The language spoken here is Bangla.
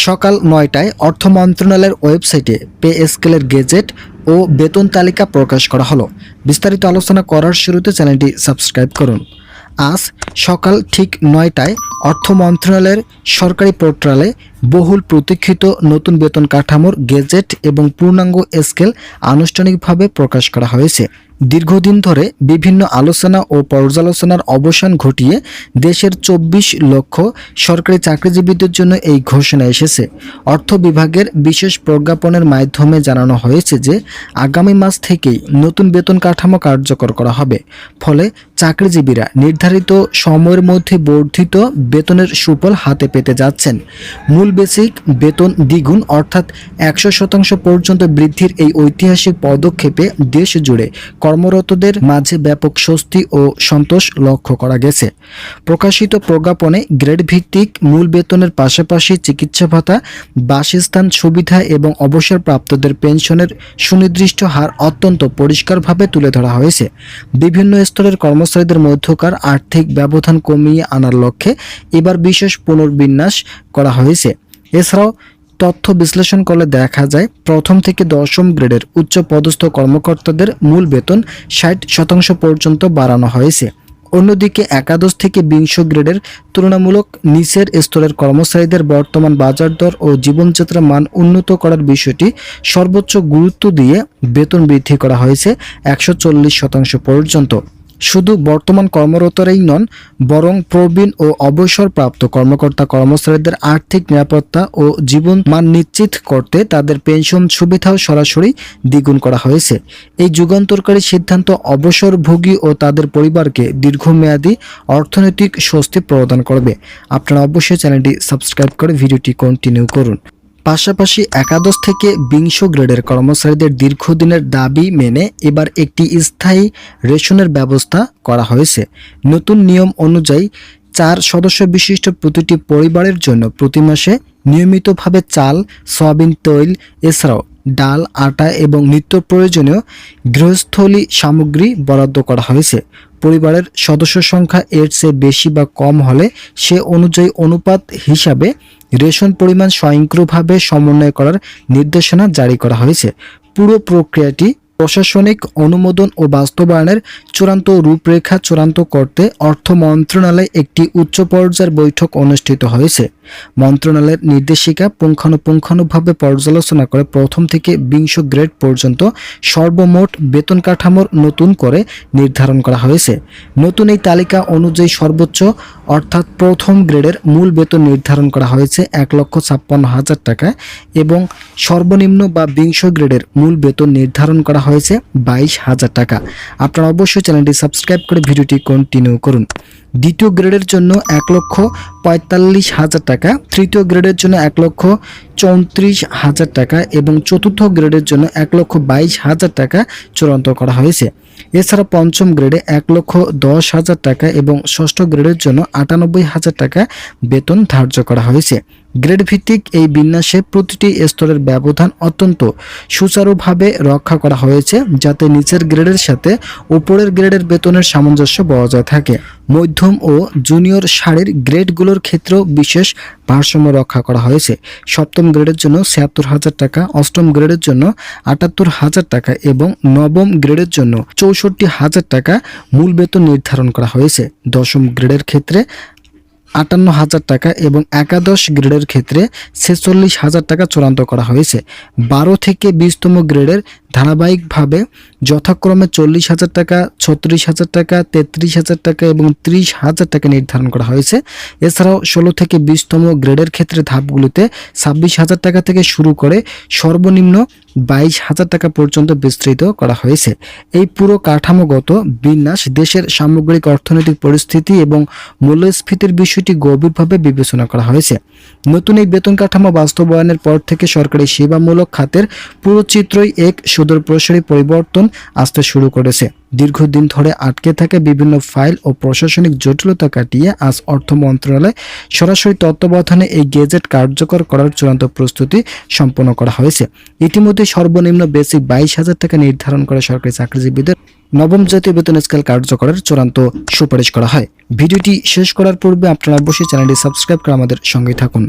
সকাল ৯টায় অর্থ মন্ত্রণালয়ের ওয়েবসাইটে পে স্কেলের গেজেট ও বেতন তালিকা প্রকাশ করা হলো। বিস্তারিত আলোচনা করার শুরুতে চ্যানেলটি সাবস্ক্রাইব করুন। আজ সকাল ঠিক ৯টায় অর্থ মন্ত্রণালয়ের সরকারি পোর্টালে বহুল প্রতীক্ষিত নতুন বেতন কাঠামোর গেজেট এবং পূর্ণাঙ্গ স্কেল আনুষ্ঠানিকভাবে প্রকাশ করা হয়েছে। দীর্ঘদিন ধরে বিভিন্ন আলোচনা ও পর্যালোচনার অবসান ঘটিয়ে দেশের ২৪ লক্ষ সরকারি চাকরিজীবীদের জন্য এই ঘোষণা এসেছে। অর্থ বিভাগের বিশেষ প্রজ্ঞাপনের মাধ্যমে জানানো হয়েছে যে আগামী মাস থেকেই নতুন বেতন কাঠামো কার্যকর করা হবে। ফলে চাকরিজীবীরা নির্ধারিত সময়ের মধ্যে বর্ধিত বেতনের সুফল হাতে পেতে যাচ্ছেন। মূল বেসিক বেতন দ্বিগুণ অর্থাৎ ১০০% পর্যন্ত বৃদ্ধির এই ঐতিহাসিক পদক্ষেপে দেশ জুড়ে কর্মরতদের মাঝে ব্যাপক স্বস্তি ও সন্তোষ লক্ষ্য করা গেছে। প্রকাশিত প্রজ্ঞাপনে গ্রেড ভিত্তিক মূল বেতনের পাশাপাশি চিকিৎসা ভাতা, বাসস্থান সুবিধা এবং অবসরপ্রাপ্তদের পেনশনের সুনির্দিষ্ট হার অত্যন্ত পরিষ্কারভাবে তুলে ধরা হয়েছে। বিভিন্ন স্তরের কর্মচারীদের মধ্যকার আর্থিক ব্যবধান কমিয়ে আনার লক্ষ্যে এবার বিশেষ পুনর্বিন্যাস করা হয়েছে। এছাড়াও তথ্য বিশ্লেষণ করলে দেখা যায় প্রথম থেকে দশম গ্রেডের উচ্চ পদস্থ কর্মকর্তাদের মূল বেতন ৬০% পর্যন্ত বাড়ানো হয়েছে। অন্যদিকে একাদশ থেকে ২০ গ্রেডের তুলনামূলক নিচের স্তরের কর্মচারীদের বর্তমান বাজার দর ও জীবনযাত্রার মান উন্নত করার বিষয়টি সর্বোচ্চ গুরুত্ব দিয়ে বেতন বৃদ্ধি করা হয়েছে ১৪০% পর্যন্ত। শুধু বর্তমান কর্মরতরাই নন, বরং প্রবীণ ও অবসরপ্রাপ্ত কর্মকর্তা কর্মচারীদের আর্থিক নিরাপত্তা ও জীবন মান নিশ্চিত করতে তাদের পেনশন সুবিধাও সরাসরি দ্বিগুণ করা হয়েছে। এই যুগান্তরকারী সিদ্ধান্ত অবসরভোগী ও তাদের পরিবারকে দীর্ঘমেয়াদী অর্থনৈতিক স্বস্তি প্রদান করবে। আপনারা অবশ্যই চ্যানেলটি সাবস্ক্রাইব করে ভিডিওটি কন্টিনিউ করুন। পাশাপাশি একাদশ থেকে ২০ গ্রেডের কর্মচারীদের দীর্ঘদিনের দাবি মেনে এবার একটি স্থায়ী রেশনের ব্যবস্থা করা হয়েছে। নতুন নিয়ম অনুযায়ী ৪ সদস্য বিশিষ্ট প্রতিটি পরিবারের জন্য প্রতি মাসে নিয়মিতভাবে চাল, সয়াবিন তেল এছাড়াও ডাল, আটা এবং নিত্য প্রয়োজনীয় গৃহস্থলী সামগ্রী বরাদ্দ করা হয়েছে। পরিবারের সদস্য সংখ্যা এর চেয়ে বেশি বা কম হলে সে অনুযায়ী অনুপাত হিসাবে রেশন পরিমাণ স্বয়ংক্রিয়ভাবে সমন্বয় করার নির্দেশনা জারি করা হয়েছে। পুরো প্রক্রিয়াটি প্রশাসনিক অনুমোদন ও বাস্তবায়নের চূড়ান্ত রূপরেখা চূড়ান্ত করতে অর্থ মন্ত্রণালয়ে একটি উচ্চ পর্যায়ের বৈঠক অনুষ্ঠিত হয়েছে। মন্ত্রণালয়ের নির্দেশিকা পুঙ্খানুপুঙ্খানুভাবে পর্যালোচনা করে প্রথম থেকে ২০ গ্রেড পর্যন্ত সর্বমোট বেতন কাঠামোর নতুন করে নির্ধারণ করা হয়েছে। নতুন এই তালিকা অনুযায়ী সর্বোচ্চ অর্থাৎ প্রথম গ্রেডের মূল বেতন নির্ধারণ করা হয়েছে ১,৫৬,০০০ টাকা এবং সর্বনিম্ন বা ২০ গ্রেডের মূল বেতন নির্ধারণ করা হয়েছে ২২,০০০ টাকা। আপনারা অবশ্যই চ্যানেলটি সাবস্ক্রাইব করে ভিডিওটি কন্টিনিউ করুন। দ্বিতীয় গ্রেডের জন্য ১,৪৫,০০০ টাকা, তৃতীয় গ্রেডের জন্য ১,৩৪,০০০ টাকা এবং চতুর্থ গ্রেডের জন্য ১,২২,০০০ টাকা চূড়ান্ত করা হয়েছে। এছাড়া পঞ্চম গ্রেডে ১,১০,০০০ টাকা এবং ষষ্ঠ গ্রেডের জন্য ৯৮,০০০ টাকা বেতন ধার্য করা হয়েছে। গ্রেড ভিত্তিক এই বিন্যাসে প্রতিটি স্তরের ব্যবধান অত্যন্ত সুচারুভাবে রক্ষা করা হয়েছে যাতে নিচের গ্রেডের সাথে উপরের গ্রেডের বেতনের সামঞ্জস্য বজায় থাকে। মধ্যম ও জুনিয়র সারির গ্রেডগুলোর ক্ষেত্রেও বিশেষ ভারসাম্য রক্ষা করা হয়েছে। সপ্তম গ্রেডের জন্য ৭৬,০০০ টাকা, অষ্টম গ্রেডের জন্য ৭৮,০০০ টাকা এবং নবম গ্রেডের জন্য ৬৪,০০০ টাকা মূল বেতন নির্ধারণ করা হয়েছে। দশম গ্রেডের ক্ষেত্রে ৫৮,০০০ টাকা এবং একাদশ গ্রেডের ক্ষেত্রে ৪৬,০০০ টাকা চূড়ান্ত করা হয়েছে। ১২ থেকে ২০তম গ্রেডের ধারাবাহিকভাবে যথাক্রমে ৪০,০০০ টাকা, ৩৬,০০০ টাকা, ৩৩,০০০ টাকা এবং ৩০,০০০ টাকা নির্ধারণ করা হয়েছে। এছাড়াও ১৬ থেকে ২০তম গ্রেডের ক্ষেত্রে ধাপগুলিতে ২৬,০০০ টাকা থেকে শুরু করে সর্বনিম্ন ২২,০০০ টাকা পর্যন্ত বিস্তৃত করা হয়েছে। এই পুরো কাঠামোগত বিন্যাস দেশের সামগ্রিক অর্থনৈতিক পরিস্থিতি এবং মূল্যস্ফীতির বিষয়টি গভীরভাবে বিবেচনা করা হয়েছে। নতুন এই বেতন কাঠামো বাস্তবায়নের পর থেকে সরকারি সেবামূলক খাতের পুরো চিত্রই এক সুদূরপ্রসারী পরিবর্তন আসতে শুরু করেছে। দীর্ঘদিন ধরে আটকে থাকা বিভিন্ন ফাইল ও প্রশাসনিক জটিলতা কাটিয়ে আজ অর্থ মন্ত্রণালয় সরাসরি তত্ত্বাবধানে এই গেজেট কার্যকর করার চূড়ান্ত প্রস্তুতি সম্পন্ন করা হয়েছে। ইতিমধ্যে সর্বনিম্ন বেসিক ২২,০০০ টাকা নির্ধারণ করে সরকারি চাকরিজীবীদের নবম জাতীয় বেতন স্কেল কার্যকরের চূড়ান্ত সুপারিশ করা হয়। ভিডিওটি শেষ করার পূর্বে আপনারা অবশ্যই চ্যানেলটি সাবস্ক্রাইব করে আমাদের সঙ্গে থাকুন।